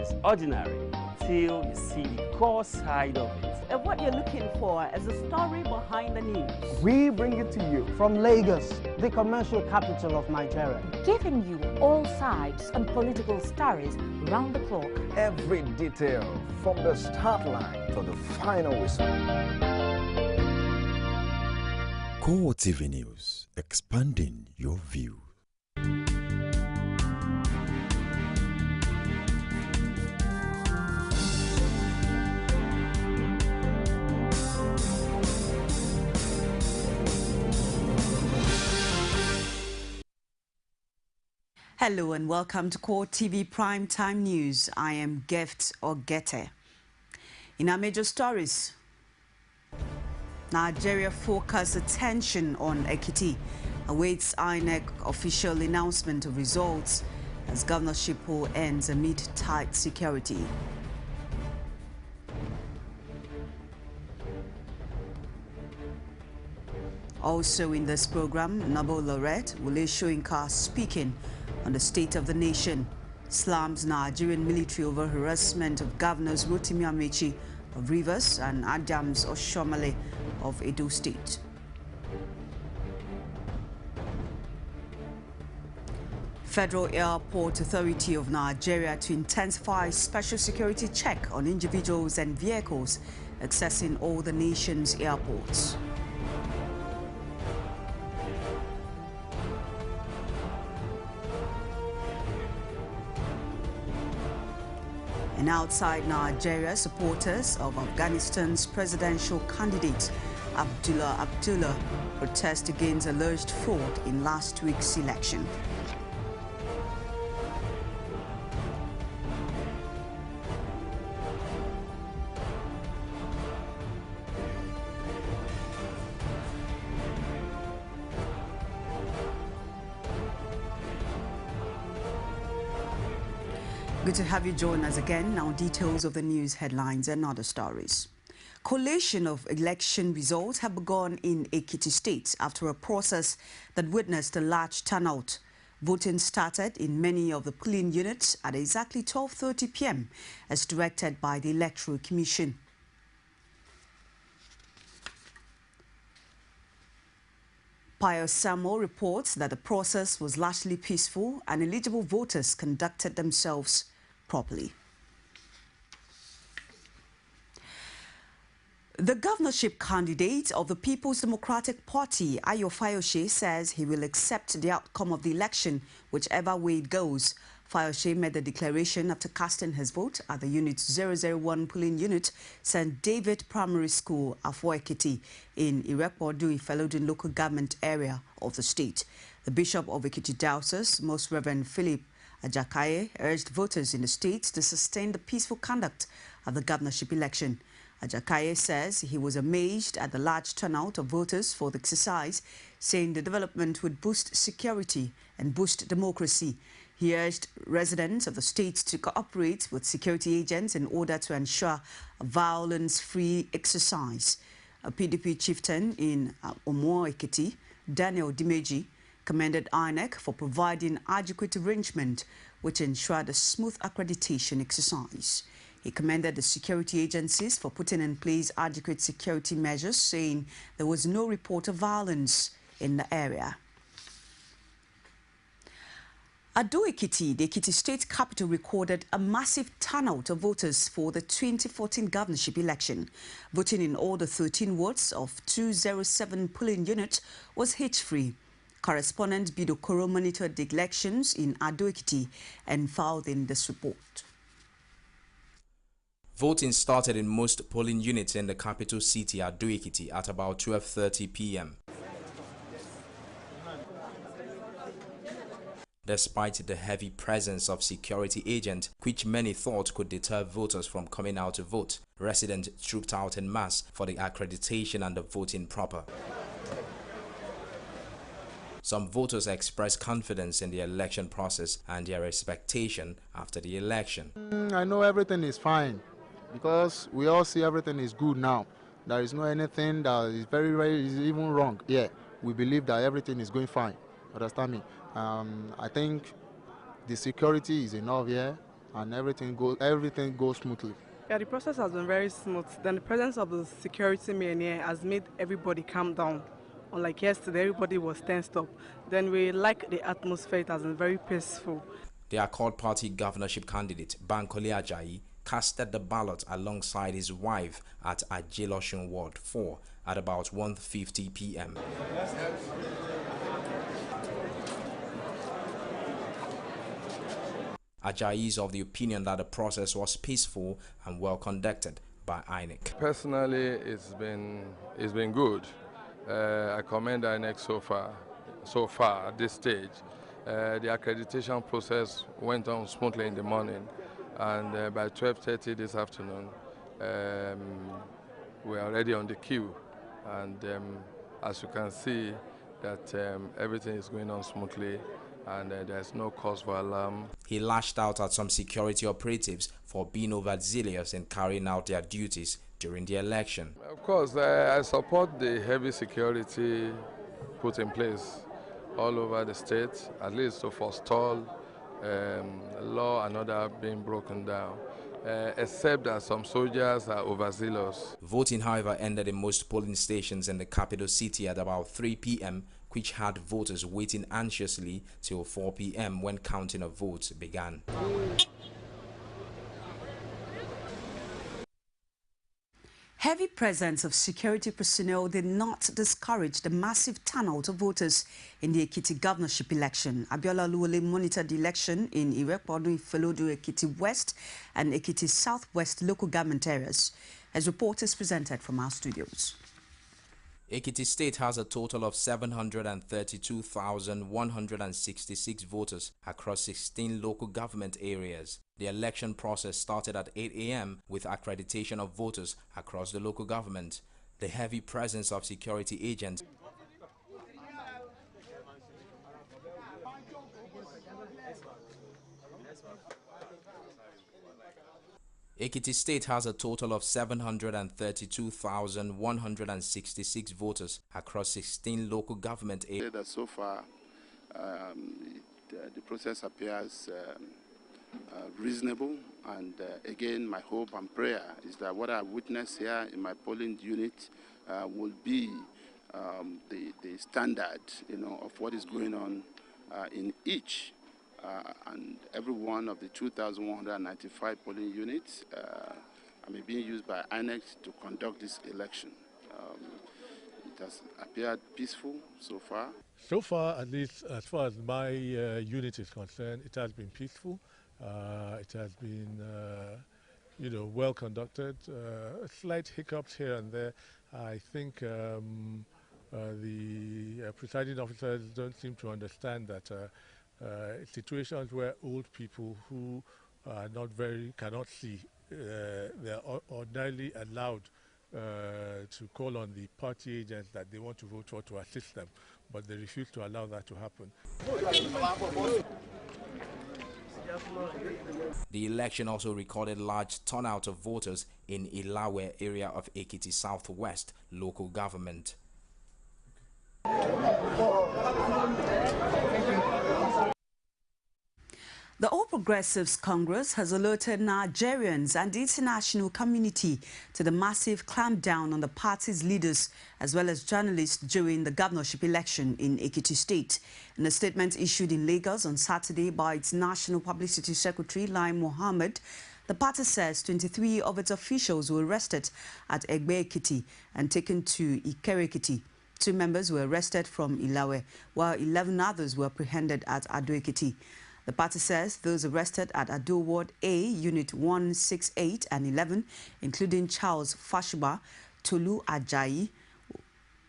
is ordinary till you see the core side of it. And what you're looking for is the story behind the news. We bring it to you from Lagos, the commercial capital of Nigeria. Giving you all sides and political stories round the clock. Every detail from the start line to the final whistle. CoreTV News, expanding your view. Hello and welcome to CoreTV Primetime News. I am Gift Ogete. In our major stories, Nigeria focused attention on Ekiti, awaits INEC official announcement of results as governorship poll ends amid tight security. Also in this program, Nobel laureate Wole Soyinka speaking on the state of the nation, slams Nigerian military over harassment of governors Rotimi Amechi of Rivers and Adams Oshomale of Edo State. Federal Airport Authority of Nigeria to intensify special security check on individuals and vehicles accessing all the nation's airports. And outside Nigeria, supporters of Afghanistan's presidential candidate Abdullah protest against alleged fraud in last week's election. Good to have you join us again. Now, details of the news headlines and other stories. Collation of election results have begun in Ekiti State after a process that witnessed a large turnout. Voting started in many of the polling units at exactly 12:30 p.m. as directed by the Electoral Commission. Pius Samuel reports that the process was largely peaceful and eligible voters conducted themselves properly. The governorship candidate of the People's Democratic Party, Ayo Fayose, says he will accept the outcome of the election, whichever way it goes. Fayose made the declaration after casting his vote at the Unit 001 polling unit, St. David Primary School, Afo Ekiti, in Irekpodu, Ifalodun local government area of the state. The Bishop of Ekiti Diocese, Most Reverend Philip Ajakaye, urged voters in the state to sustain the peaceful conduct of the governorship election. Ajakaye says he was amazed at the large turnout of voters for the exercise, saying the development would boost security and boost democracy. He urged residents of the state to cooperate with security agents in order to ensure a violence-free exercise. A PDP chieftain in Omo Ekiti, Daniel Dimeji, commended INEC for providing adequate arrangement which ensured a smooth accreditation exercise. He commended the security agencies for putting in place adequate security measures, saying there was no report of violence in the area. Ado Ekiti, the Ekiti state capital, recorded a massive turnout of voters for the 2014 governorship election. Voting in all the 13 wards of 207 polling units was hitch-free. Correspondent Bido Koro monitored the elections in Ado Ekiti and filed in this report. Voting started in most polling units in the capital city, Ado Ekiti, at about 12:30 p.m. Despite the heavy presence of security agents, which many thought could deter voters from coming out to vote, residents trooped out en masse for the accreditation and the voting proper. Some voters expressed confidence in the election process and their expectation after the election. I know everything is fine because we all see everything is good now. There is no anything that is very is even wrong. Yeah, we believe that everything is going fine. Understand me? I think the security is enough here. and everything goes smoothly. Yeah, the process has been very smooth. Then the presence of the security men here has made everybody calm down. Unlike yesterday, everybody was tensed up. Then we like the atmosphere. It has been very peaceful. The Accord Party governorship candidate Bankole Ajayi casted the ballot alongside his wife at Ajelosun Ward 4 at about 1:50 p.m. Ajayi is of the opinion that the process was peaceful and well conducted by INEC. Personally, it's been good. I commend INEC so far at this stage. The accreditation process went on smoothly in the morning, and by 12:30 this afternoon, we are already on the queue. And as you can see, that everything is going on smoothly, and there's no cause for alarm. He lashed out at some security operatives for being overzealous in carrying out their duties during the election. Of course, I support the heavy security put in place all over the state, at least to forestall law and order being broken down, except that some soldiers are overzealous. Voting, however, ended in most polling stations in the capital city at about 3 p.m., which had voters waiting anxiously till 4 p.m. when counting of votes began. Heavy presence of security personnel did not discourage the massive turnout of voters in the Ekiti governorship election. Abiola Oluwole monitored the election in Irepodu, Ifelodu, Ekiti West and Ekiti Southwest local government areas, as reporters presented from our studios. Ekiti State has a total of 732,166 voters across 16 local government areas. The election process started at 8 a.m. with accreditation of voters across the local government. The heavy presence of security agents Ekiti State has a total of 732,166 voters across 16 local government areas. So far, the process appears reasonable, and again, my hope and prayer is that what I witnessed here in my polling unit will be the standard, of what is going on in each and every one of the 2,195 polling units are being used by INEC to conduct this election. It has appeared peaceful so far. So far, at least as far as my unit is concerned, it has been peaceful. It has been, well conducted. Slight hiccups here and there. I think the presiding officers don't seem to understand that situations where old people who are cannot see, they are ordinarily allowed to call on the party agents that they want to vote for to assist them, but they refuse to allow that to happen. The election also recorded large turnout of voters in Ilawe area of Ekiti Southwest local government. The All Progressives Congress has alerted Nigerians and the international community to the massive clampdown on the party's leaders as well as journalists during the governorship election in Ekiti State. In a statement issued in Lagos on Saturday by its National Publicity Secretary, Lai Mohammed, the party says 23 of its officials were arrested at Egbe Ekiti and taken to Ikere Ekiti. 2 members were arrested from Ilawe, while 11 others were apprehended at Ado Ekiti. The party says those arrested at Ado Ward A, Unit 168 and 11, including Charles Fashuba, Tolu Ajayi,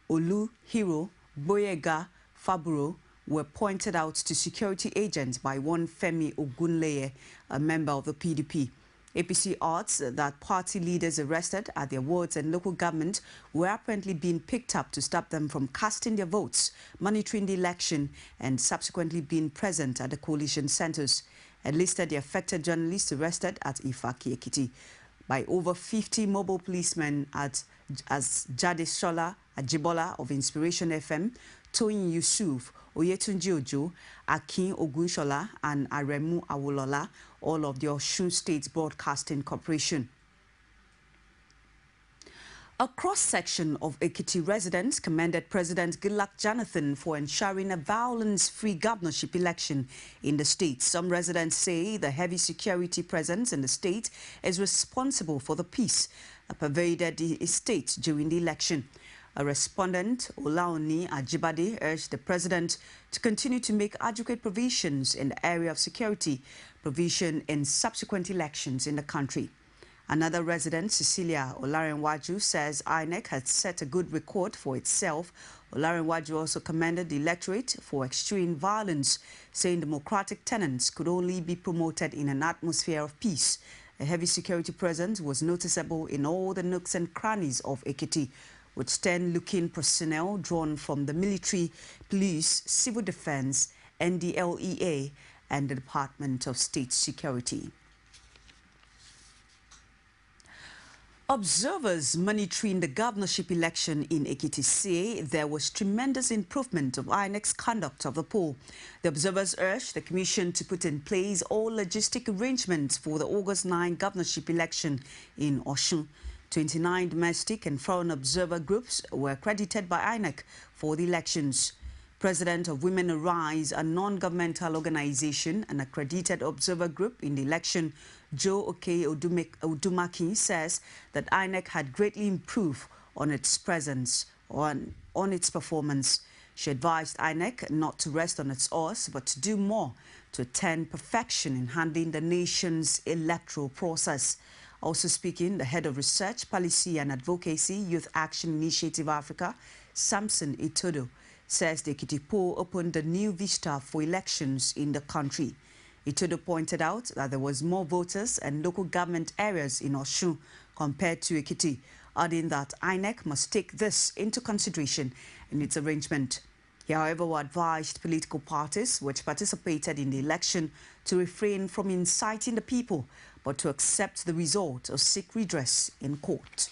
Olu Hiro, Boyega Faburo, were pointed out to security agents by one Femi Ogunleye, a member of the PDP. APC odds that party leaders arrested at their wards and local government were apparently being picked up to stop them from casting their votes, monitoring the election, and subsequently being present at the coalition centers, and listed the affected journalists arrested at Ifaki Ekiti by over 50 mobile policemen as Jade Shola Ajibola of Inspiration FM Toyin Yusuf, Oyetunji Ojo, Akin Ogunshola, and Aremu Awolola, all of the Osun State Broadcasting Corporation. A cross-section of Ekiti residents commended President Goodluck Jonathan for ensuring a violence-free governorship election in the state. Some residents say the heavy security presence in the state is responsible for the peace that pervaded the state during the election. A respondent, Olaoni Ajibade, urged the president to continue to make adequate provisions in the area of security provision in subsequent elections in the country. Another resident, Cecilia Olarenwaju, says INEC had set a good record for itself. Olarenwaju also commended the electorate for extreme violence, saying democratic tenets could only be promoted in an atmosphere of peace. A heavy security presence was noticeable in all the nooks and crannies of Ekiti, with stern-looking personnel drawn from the military, police, civil defense, NDLEA, and the Department of State Security. Observers monitoring the governorship election in Ekiti say there was tremendous improvement of INEC's conduct of the poll. The observers urged the Commission to put in place all logistic arrangements for the August 9 governorship election in Osun. 29 domestic and foreign observer groups were accredited by INEC for the elections. President of Women Arise, a non-governmental organization, an accredited observer group in the election, Joe Oke Odumaki, says that INEC had greatly improved on its presence, on its performance. She advised INEC not to rest on its oars, but to do more to attain perfection in handling the nation's electoral process. Also speaking, the head of Research, Policy and Advocacy, Youth Action Initiative Africa, Samson Itodo, says the Ekiti poll opened a new vista for elections in the country. Itodo pointed out that there was more voters and local government areas in Osun compared to Ekiti, adding that INEC must take this into consideration in its arrangement. He, however, advised political parties which participated in the election to refrain from inciting the people, but to accept the result or seek redress in court.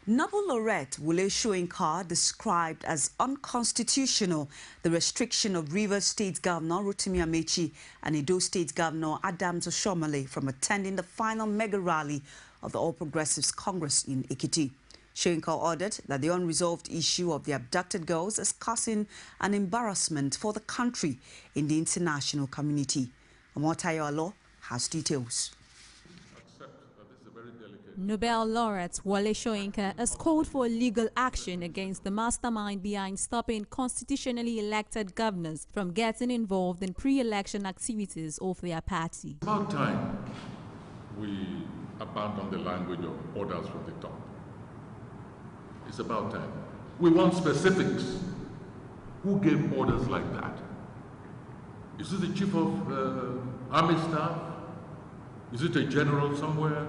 Nobel laureate Wole Soyinka described as unconstitutional the restriction of Rivers State Governor Rotimi Amechi and Edo State Governor Adams Oshiomhole from attending the final mega rally of the All Progressives Congress in Ekiti. Soyinka ordered that the unresolved issue of the abducted girls is causing an embarrassment for the country in the international community. Amotayo Alo has details. Nobel laureate Wole Soyinka has called for legal action against the mastermind behind stopping constitutionally elected governors from getting involved in pre-election activities of their party. It's about time we abandon the language of orders from the top. It's about time. We want specifics. Who gave orders like that? Is it the chief of army staff? Is it a general somewhere?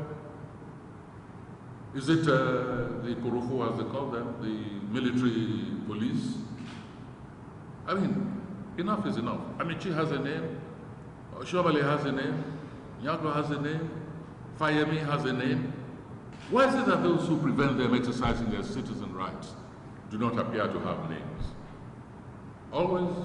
Is it the Korofo, as they call them, the military police? I mean, enough is enough. Amici has a name, Oshiomhole has a name, Nyako has a name, Fayemi has a name. Why is it that those who prevent them exercising their citizen rights do not appear to have names? Always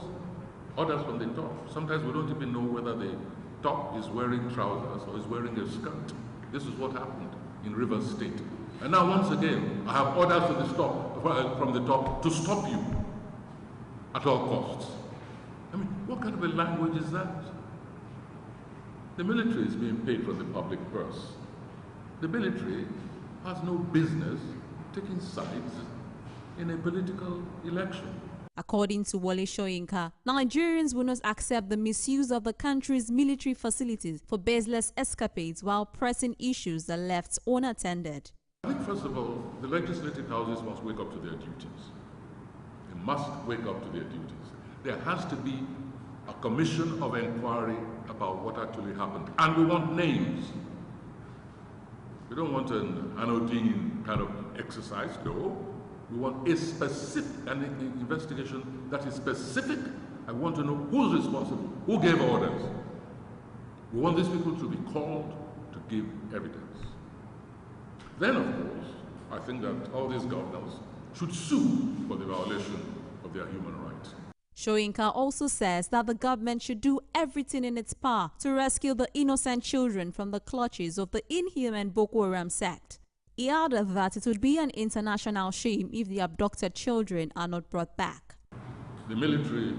orders from the top. Sometimes we don't even know whether the top is wearing trousers or is wearing a skirt. This is what happened in Rivers State. And now once again, I have orders from the top to stop you at all costs. I mean, what kind of a language is that? The military is being paid from the public purse. The military has no business taking sides in a political election. According to Wole Soyinka, Nigerians will not accept the misuse of the country's military facilities for baseless escapades while pressing issues that left unattended. I think, first of all, the legislative houses must wake up to their duties. They must wake up to their duties. There has to be a commission of inquiry about what actually happened. And we want names. We don't want an anodyne kind of exercise, no. We want a specific investigation that is specific. I want to know who's responsible, who gave orders. We want these people to be called to give evidence. Then, of course, I think that all these governors should sue for the violation of their human rights. Soyinka also says that the government should do everything in its power to rescue the innocent children from the clutches of the inhuman Boko Haram sect. He added that it would be an international shame if the abducted children are not brought back. The military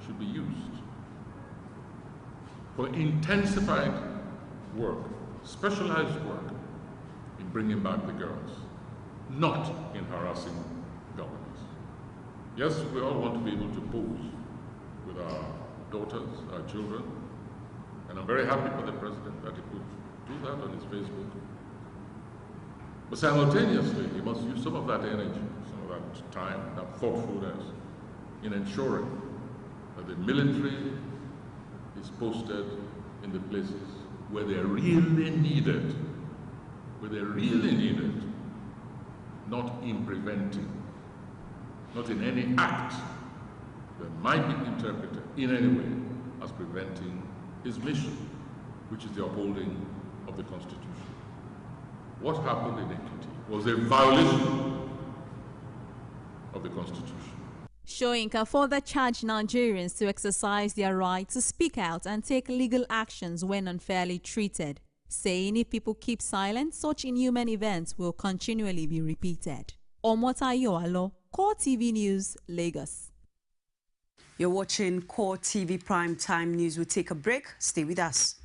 should be used for intensified work, specialized work in bringing back the girls, not in harassing governors. Yes, we all want to be able to pose with our daughters, our children, and I'm very happy for the president that he could do that on his Facebook. But simultaneously, he must use some of that energy, some of that time, that thoughtfulness in ensuring that the military is posted in the places where they're really needed, not in preventing, not in any act that might be interpreted in any way as preventing his mission, which is the upholding of the Constitution. What happened in Ekiti was a violation of the Constitution. Soyinka further charged Nigerians to exercise their right to speak out and take legal actions when unfairly treated, saying if people keep silent, such inhuman events will continually be repeated. Omotayo Alo, CoreTV News, Lagos. You're watching CoreTV Prime Time News. We'll take a break. Stay with us.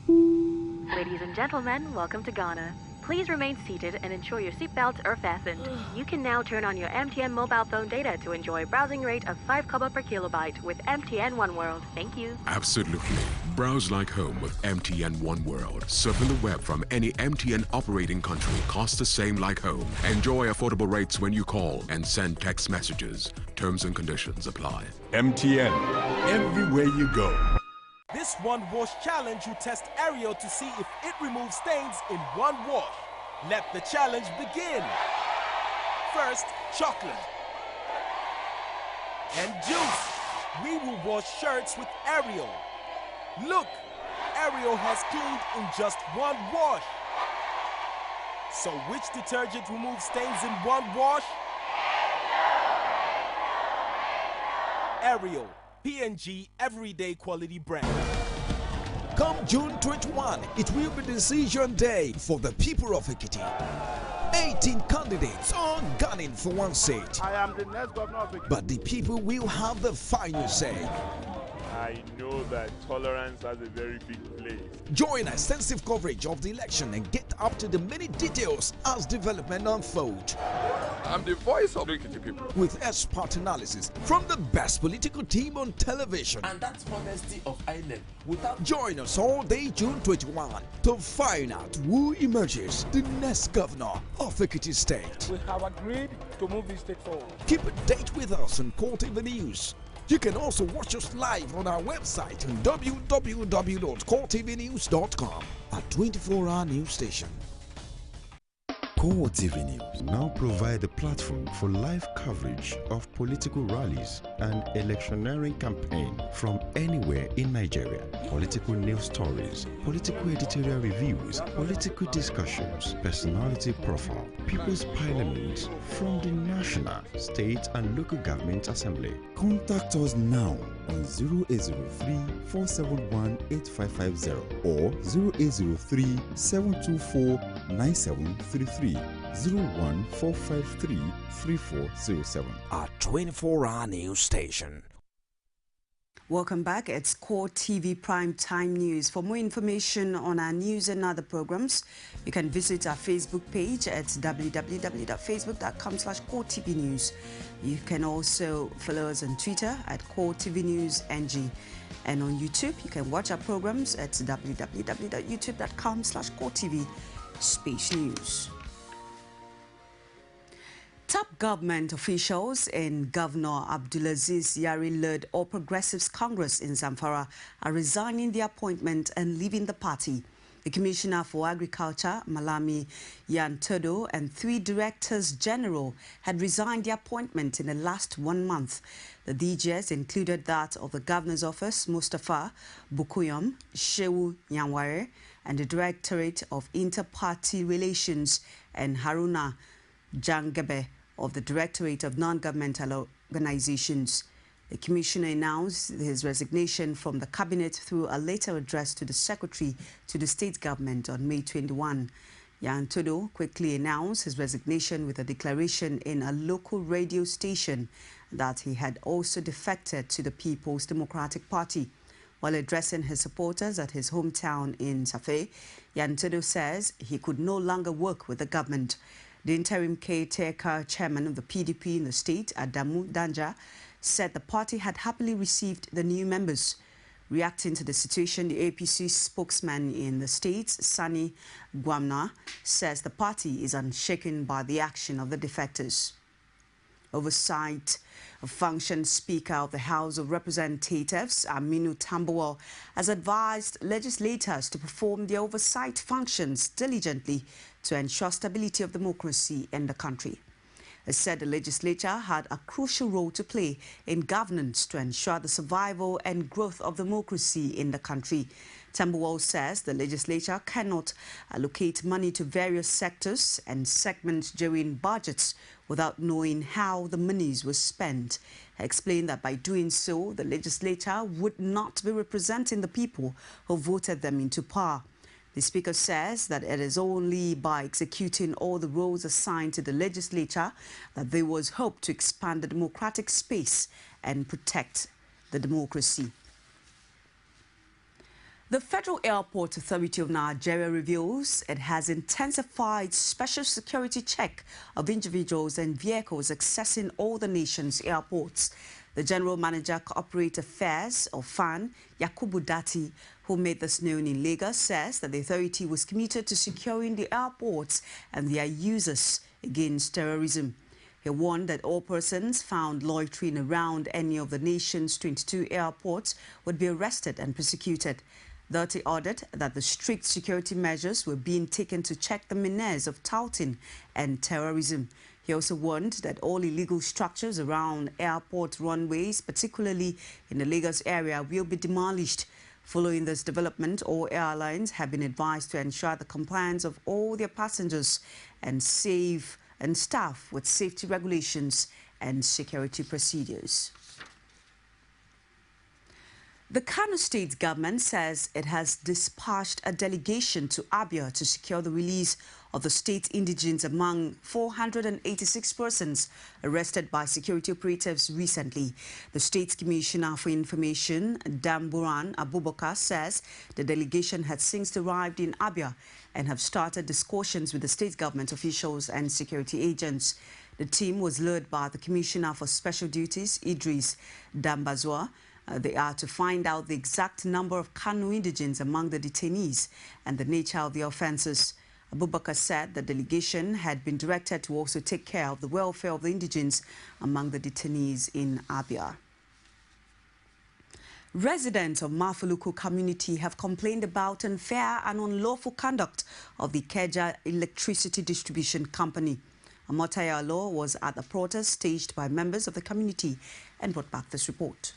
Ladies and gentlemen, welcome to Ghana. Please remain seated and ensure your seatbelts are fastened. You can now turn on your MTN mobile phone data to enjoy a browsing rate of 5 kobo per kilobyte with MTN One World. Thank you. Absolutely. Browse like home with MTN One World. Surfing the web from any MTN operating country costs the same like home. Enjoy affordable rates when you call and send text messages. Terms and conditions apply. MTN. Everywhere you go. This one wash challenge will test Ariel to see if it removes stains in one wash. Let the challenge begin. First, chocolate and juice. We will wash shirts with Ariel. Look, Ariel has cleaned in just one wash. So which detergent removes stains in one wash? Ariel. P&G Everyday Quality Brand. Come June 21, it will be decision day for the people of Ekiti. 18 candidates are gunning for one seat. I am the next governor of Ekiti. But the people will have the final say. I know that tolerance has a very big place. Join extensive coverage of the election and get up to the many details as development unfolds. I'm the voice of the Ekiti people. With expert analysis from the best political team on television. And that's honesty of island. Join us all day June 21 to find out who emerges the next governor of Ekiti State. We have agreed to move this state forward. Keep a date with us on CoreTV News. You can also watch us live on our website on www.coretvnews.com, a 24-hour news station. CoreTV News now provide a platform for live coverage of political rallies and electioneering campaign from anywhere in Nigeria. Political news stories, political editorial reviews, political discussions, personality profile, People's Parliament from the National, State and Local Government Assembly. Contact us now on 0803-471-8550 or 0803-724-9733. 01453-3407. Our 24-hour news station. Welcome back. It's CoreTV Prime Time News. For more information on our news and other programs, you can visit our Facebook page at www.facebook.com/CoreTV News. You can also follow us on Twitter at CoreTV News NG. And on YouTube, you can watch our programs at www.youtube.com/CoreTV Space News. Top government officials in Governor Abdulaziz Yari-led All Progressives Congress in Zamfara are resigning their appointment and leaving the party. The Commissioner for Agriculture, Malami Yantodo, and 3 Directors General had resigned their appointment in the last 1 month. The DJs included that of the Governor's Office, Mustafa Bukuyom, Shehu Nyanware, and the Directorate of Inter-Party Relations, and Haruna Jangebe of the Directorate of Non-Governmental Organizations. The commissioner announced his resignation from the cabinet through a letter addressed to the secretary to the state government on May 21. Yan Todo quickly announced his resignation with a declaration in a local radio station that he had also defected to the People's Democratic Party. While addressing his supporters at his hometown in Safe, Yan Todo says he could no longer work with the government. The interim caretaker chairman of the PDP in the state, Adamu Danja, said the party had happily received the new members. Reacting to the situation, the APC spokesman in the state, Sani Gwamna, says the party is unshaken by the action of the defectors. Oversight Function Speaker of the House of Representatives, Aminu Tambuwal, has advised legislators to perform their oversight functions diligently to ensure stability of democracy in the country. He said the legislature had a crucial role to play in governance to ensure the survival and growth of democracy in the country. Tambuwal says the legislature cannot allocate money to various sectors and segments during budgets without knowing how the monies were spent. He explained that by doing so, the legislature would not be representing the people who voted them into power. The Speaker says that it is only by executing all the roles assigned to the legislature that there was hope to expand the democratic space and protect the democracy. The Federal Airport Authority of Nigeria reveals it has intensified special security check of individuals and vehicles accessing all the nation's airports. The General Manager Corporate Affairs of FAN, Yakubu Dati, who made this known in Lagos, says that the authority was committed to securing the airports and their users against terrorism. He warned that all persons found loitering around any of the nation's 22 airports would be arrested and prosecuted. Dati ordered that the strict security measures were being taken to check the menace of touting and terrorism. He also warned that all illegal structures around airport runways, particularly in the Lagos area, will be demolished. Following this development, all airlines have been advised to ensure the compliance of all their passengers and staff with safety regulations and security procedures. The Kano State government says it has dispatched a delegation to Abia to secure the release of the state indigents among 486 persons arrested by security operatives recently. The State Commissioner for Information, Damburan Abubakar, says the delegation had since arrived in Abia and have started discussions with the state government officials and security agents. The team was led by the Commissioner for Special Duties, Idris Dambazwa. They are to find out the exact number of Kano indigents among the detainees and the nature of the offences. Abubakar said the delegation had been directed to also take care of the welfare of the indigents among the detainees in Abia. Residents of Mafuluku community have complained about unfair and unlawful conduct of the Keja Electricity Distribution Company. Amotaya Law was at the protest staged by members of the community and brought back this report.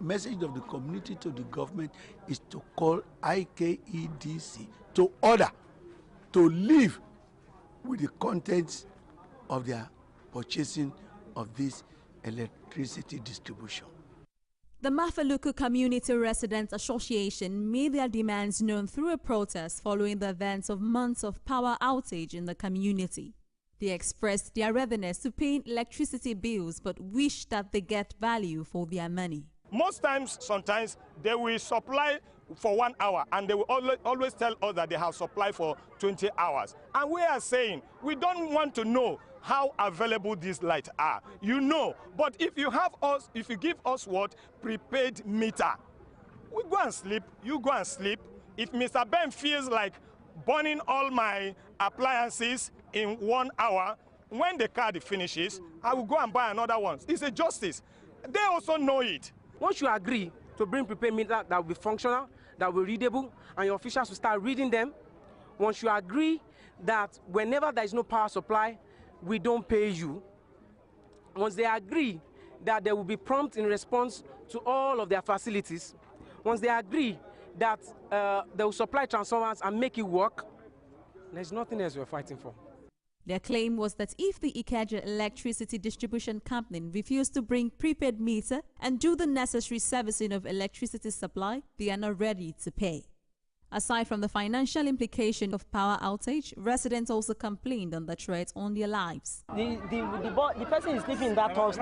Message of the community to the government is to call IKEDC to order to live with the contents of their purchasing of this electricity distribution. The Mafaluku Community Residents Association made their demands known through a protest following the events of months of power outage in the community. They expressed their readiness to pay electricity bills but wish that they get value for their money. Most times, sometimes, they will supply for 1 hour and they will always tell us that they have supply for 20 hours. And we are saying we don't want to know how available these lights are. You know, but if you give us what? Prepaid meter. We go and sleep, you go and sleep. If Mr. Ben feels like burning all my appliances in 1 hour, when the card finishes, I will go and buy another one. It's a justice. They also know it. Once you agree to bring prepaid meter that will be functional, that will be readable, and your officials will start reading them, once you agree that whenever there is no power supply, we don't pay you, once they agree that they will be prompt in response to all of their facilities, once they agree that they will supply transformers and make it work, there's nothing else we're fighting for. Their claim was that if the Ikeja Electricity Distribution Company refused to bring prepaid meter and do the necessary servicing of electricity supply, they are not ready to pay. Aside from the financial implication of power outage, residents also complained on the threat on their lives. The person is living in that house.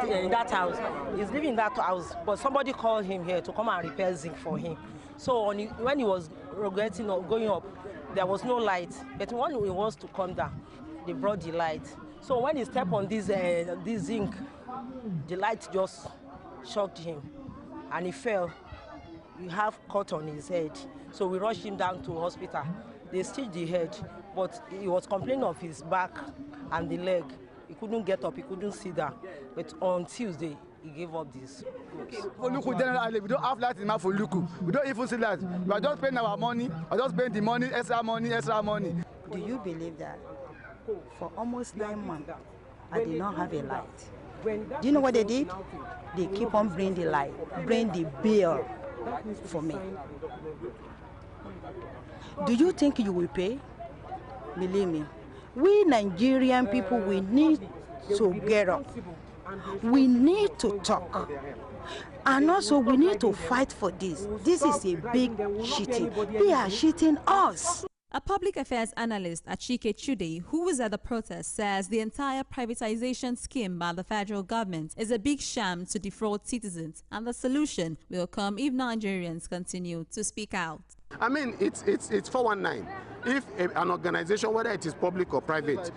He's living in that house, but somebody called him here to come and repair zinc for him. So when he was going up, there was no light. But when he wants to come down, they brought the light. So when he stepped on this zinc, the light just shocked him, and he fell. He have cut on his head. So we rushed him down to hospital. They stitched the head, but he was complaining of his back and the leg. He couldn't get up, he couldn't sit down. But on Tuesday, he gave up this. For Luku, generally, we don't have light in for Luku. We don't even see light. We are just paying our money, or just paying the money, extra money, extra money. Do you believe that for almost 9 months, I did not have a light? Do you know what they did? They keep on bringing the light, bring the bill for me. Do you think you will pay? Believe me, we Nigerian people, we need to get up. We need to talk. And also we need to fight for this. This is a big cheating. They are cheating us. A public affairs analyst, Achike Chude, who was at the protest, says the entire privatization scheme by the federal government is a big sham to defraud citizens, and the solution will come if Nigerians continue to speak out. I mean, it's 419. If an organization, whether it is public or private,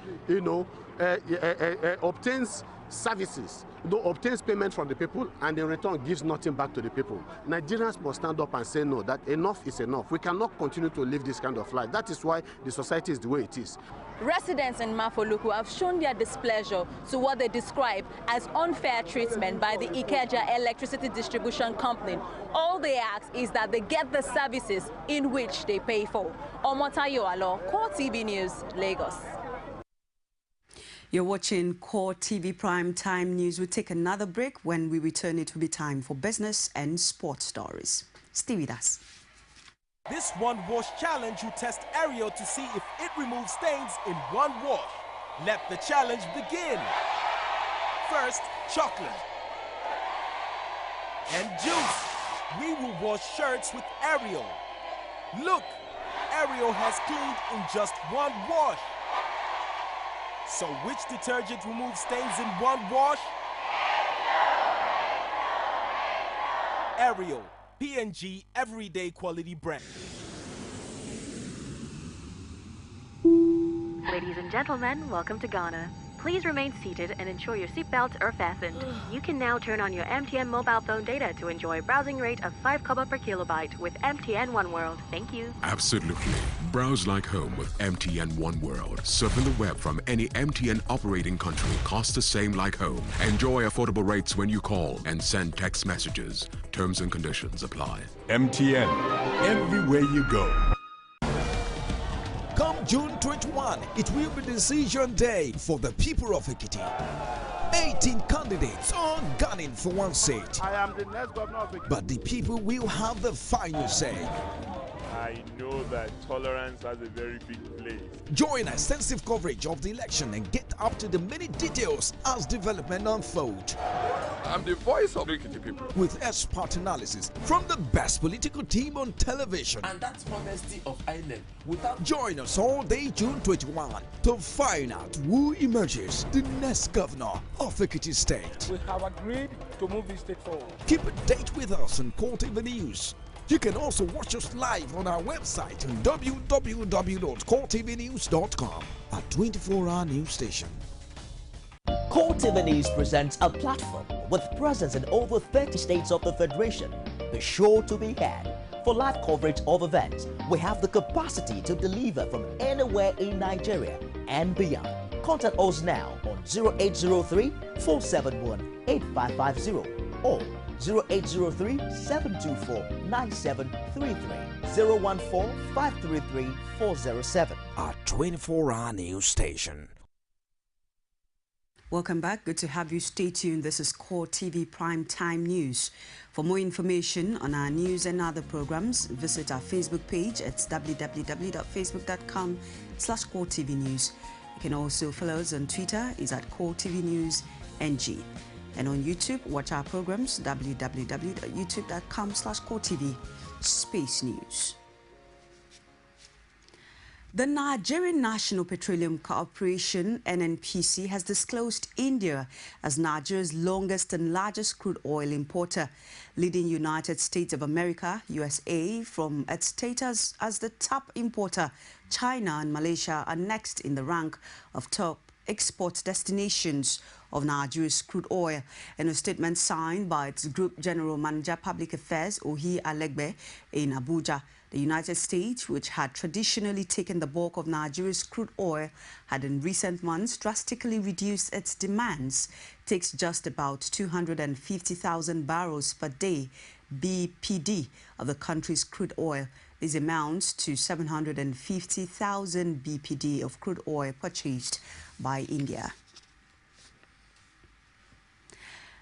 obtains services, obtains payment from the people, and in return gives nothing back to the people, Nigerians must stand up and say no, that enough is enough. We cannot continue to live this kind of life. That is why the society is the way it is. Residents in Mafoluku have shown their displeasure to what they describe as unfair treatment by the Ikeja Electricity Distribution Company. All they ask is that they get the services in which they pay for. Omotayo Alo, CoreTV News, Lagos. You're watching CoreTV Prime Time News. We'll take another break. When we return, it will be time for business and sports stories. Stay with us. This one wash challenge will test Ariel to see if it removes stains in one wash. Let the challenge begin. First, chocolate and juice. We will wash shirts with Ariel. Look, Ariel has cleaned in just one wash. So which detergent removes stains in one wash? Ariel, P&G Everyday Quality Brand. Ladies and gentlemen, welcome to Ghana. Please remain seated and ensure your seatbelts are fastened. You can now turn on your MTN mobile phone data to enjoy a browsing rate of 5 kobo per kilobyte with MTN One World. Thank you. Absolutely. Browse like home with MTN One World. Surfing the web from any MTN operating country costs the same like home. Enjoy affordable rates when you call and send text messages. Terms and conditions apply. MTN, everywhere you go. Come June 21, it will be decision day for the people of Ekiti. 18 candidates are gunning for one seat. I am the next governor of Ekiti. But the people will have the final say. I know that tolerance has a very big place. Join extensive coverage of the election and get up to the many details as development unfolds. I'm the voice of Ekiti people. With expert analysis from the best political team on television. And that's honesty of island. Without Join us all day June 21 to find out who emerges the next governor of Ekiti State. We have agreed to move this state forward. Keep a date with us on CoreTV News. You can also watch us live on our website on www.coretvnews.com, a 24-hour news station. CoreTV News presents a platform with presence in over 30 states of the Federation. Be sure to be had. For live coverage of events, we have the capacity to deliver from anywhere in Nigeria and beyond. Contact us now on 0803-471-8550 or 0803-724-9733, 014-533-407. A 24-hour news station. Welcome back. Good to have you. Stay tuned. This is CoreTV Prime Time News. For more information on our news and other programs, visit our Facebook page at www.facebook.com/CoreTV News. You can also follow us on Twitter, is at CoreTV News NG. And on YouTube, watch our programs, www.youtube.com/CoreTV Space News. The Nigerian National Petroleum Corporation, NNPC, has disclosed India as Nigeria's longest and largest crude oil importer, leading United States of America, USA, from its status as the top importer. China and Malaysia are next in the rank of top export destinations of Nigeria's crude oil. In a statement signed by its Group General Manager Public Affairs, Ohi Alegbe, in Abuja, the United States, which had traditionally taken the bulk of Nigeria's crude oil, had in recent months drastically reduced its demands, takes just about 250,000 barrels per day, BPD, of the country's crude oil. This amounts to 750,000 BPD of crude oil purchased by India.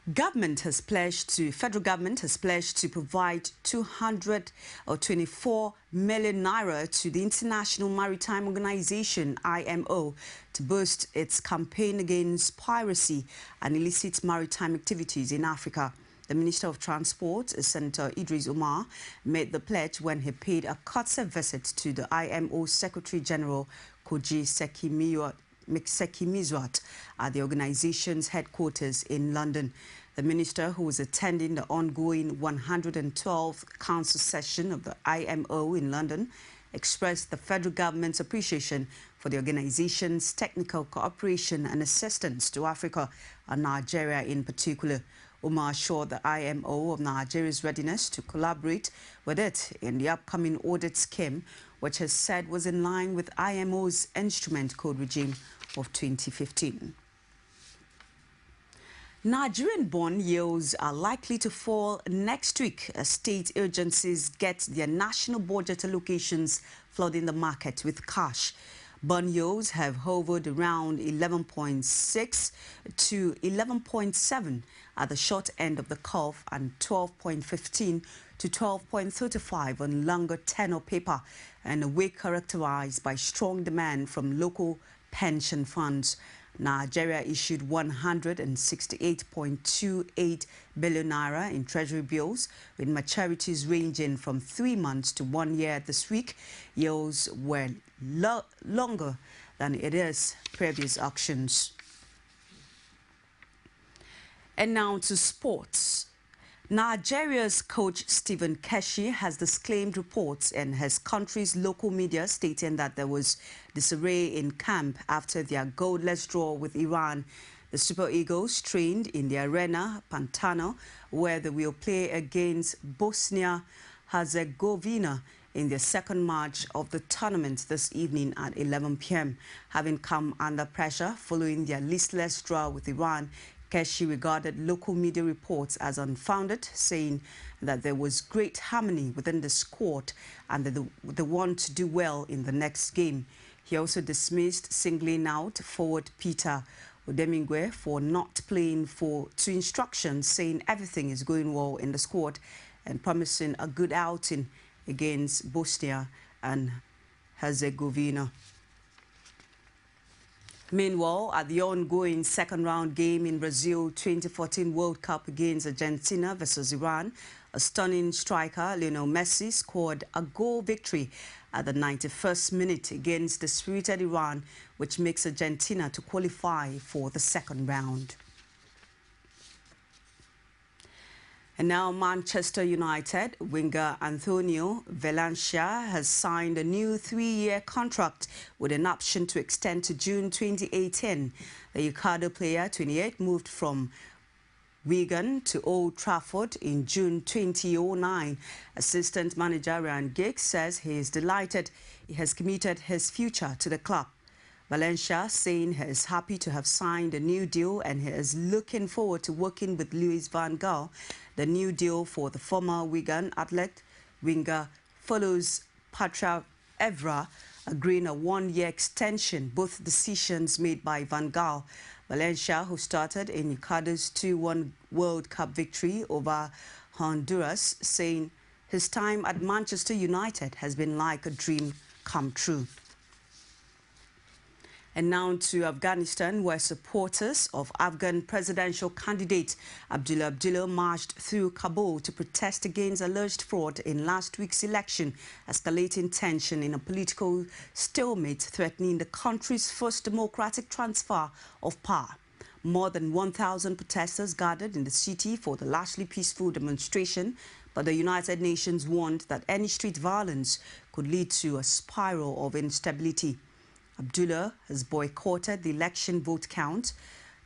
Federal government has pledged to provide 224 million naira to the International Maritime Organization, IMO, to boost its campaign against piracy and illicit maritime activities in Africa. The Minister of Transport, Senator Idris Umar, made the pledge when he paid a courtesy visit to the IMO Secretary General Koji Sekimizwat at the organization's headquarters in London. The minister, who was attending the ongoing 112th Council session of the IMO in London, expressed the federal government's appreciation for the organization's technical cooperation and assistance to Africa and Nigeria in particular. Umar assured the IMO of Nigeria's readiness to collaborate with it in the upcoming audit scheme, which has said was in line with IMO's instrument code regime of 2015. Nigerian bond yields are likely to fall next week as state agencies get their national budget allocations flooding the market with cash. Bond yields have hovered around 11.6 to 11.7 at the short end of the curve and 12.15 to 12.35 on longer tenor paper, and a week characterized by strong demand from local pension funds. Nigeria issued 168.28 billion naira in treasury bills, with maturities ranging from 3 months to 1 year this week. Yields were longer than it is previous auctions. And now to sports. Nigeria's coach Stephen Keshi has disclaimed reports in his country's local media stating that there was disarray in camp after their goalless draw with Iran. The Super Eagles trained in the Arena Pantano, where they will play against Bosnia-Herzegovina in their second match of the tournament this evening at 11 p.m. Having come under pressure following their listless draw with Iran, Keshi regarded local media reports as unfounded, saying that there was great harmony within the squad and that they want to do well in the next game. He also dismissed singling out forward Peter Odemingwe for not playing for 2 instructions, saying everything is going well in the squad and promising a good outing against Bosnia and Herzegovina. Meanwhile, at the ongoing second-round game in Brazil 2014 World Cup against Argentina versus Iran, a stunning striker, Lionel Messi, scored a goal victory at the 91st minute against the spirited Iran, which makes Argentina to qualify for the second round. And now Manchester United winger Antonio Valencia has signed a new 3-year contract with an option to extend to June 2018. The Ricardo player, 28, moved from Wigan to Old Trafford in June 2009. Assistant manager Ryan Giggs says he is delighted he has committed his future to the club. Valencia saying he is happy to have signed a new deal and he is looking forward to working with Louis van Gaal. The new deal for the former Wigan athlete winger follows Patra Evra agreeing a 1-year extension, both decisions made by Van Gaal. Valencia, who started in Ecuador's 2-1 World Cup victory over Honduras, saying his time at Manchester United has been like a dream come true. And now to Afghanistan, where supporters of Afghan presidential candidate Abdullah marched through Kabul to protest against alleged fraud in last week's election, escalating tension in a political stalemate threatening the country's first democratic transfer of power. More than 1,000 protesters gathered in the city for the largely peaceful demonstration, but the United Nations warned that any street violence could lead to a spiral of instability. Abdullah has boycotted the election vote count,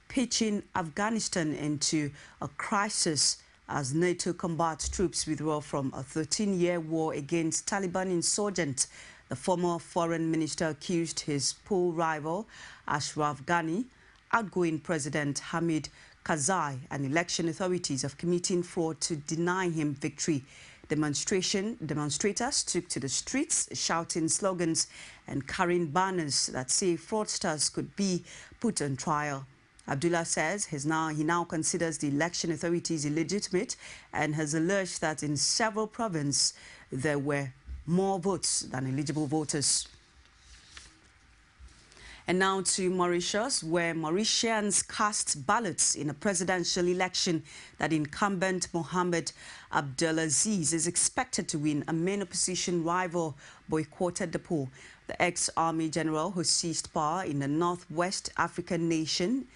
pitching Afghanistan into a crisis as NATO combat troops withdraw from a 13-year war against Taliban insurgents. The former foreign minister accused his poll rival, Ashraf Ghani, outgoing President Hamid Karzai, and election authorities of committing fraud to deny him victory. Demonstrators took to the streets, shouting slogans and carrying banners that say fraudsters could be put on trial. Abdullah says he now considers the election authorities illegitimate and has alleged that in several provinces there were more votes than eligible voters. And now to Mauritius, where Mauritians cast ballots in a presidential election that incumbent Mohamed Abdelaziz is expected to win. A main opposition rival boycotted the poll. The ex-army general who seized power in the northwest African nation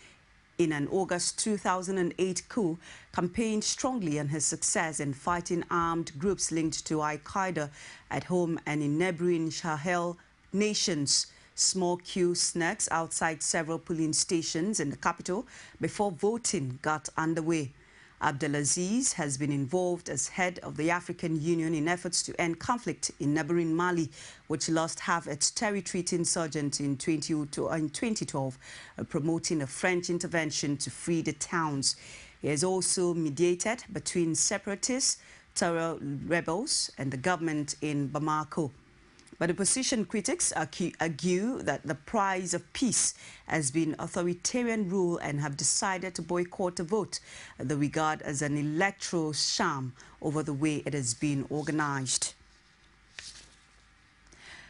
in an August 2008 coup campaigned strongly on his success in fighting armed groups linked to Al-Qaeda at home and in neighboring Sahel nations. Small queue snacks outside several polling stations in the capital before voting got underway. Abdelaziz has been involved as head of the African Union in efforts to end conflict in neighboring Mali, which lost half its territory to insurgents in 2012, promoting a French intervention to free the towns. He has also mediated between separatists, terror rebels, and the government in Bamako. But opposition critics argue that the price of peace has been authoritarian rule and have decided to boycott the vote they regard as an electoral sham over the way it has been organized.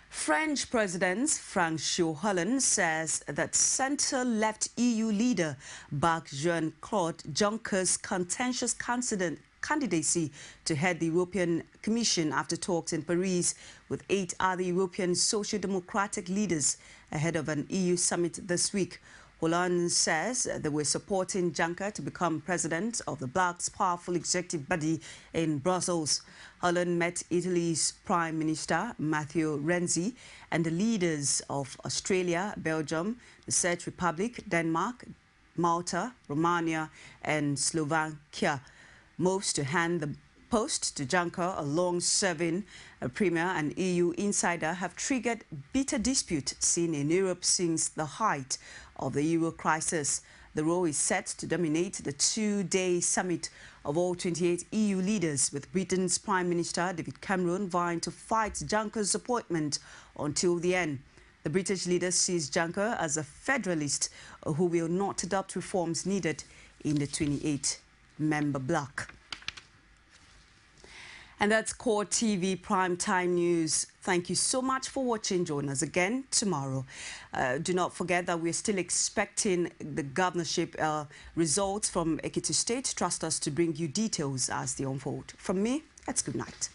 French President François Hollande says that centre-left EU leader Jean-Claude Juncker's contentious candidacy to head the European Commission after talks in Paris with 8 other European social democratic leaders ahead of an EU summit this week. Hollande says they were supporting Juncker to become president of the bloc's powerful executive body in Brussels. Hollande met Italy's Prime Minister Matteo Renzi and the leaders of Australia, Belgium, the Czech Republic, Denmark, Malta, Romania and Slovakia. Moves to hand the post to Juncker, a long-serving premier and EU insider, have triggered bitter dispute seen in Europe since the height of the euro crisis. The role is set to dominate the 2-day summit of all 28 EU leaders, with Britain's Prime Minister David Cameron vying to fight Juncker's appointment until the end. The British leader sees Juncker as a federalist who will not adopt reforms needed in the 28-member bloc. And that's CoreTV Primetime News. Thank you so much for watching. Join us again tomorrow. Do not forget that we're still expecting the governorship results from Ekiti State. Trust us to bring you details as they unfold. From me, it's good night.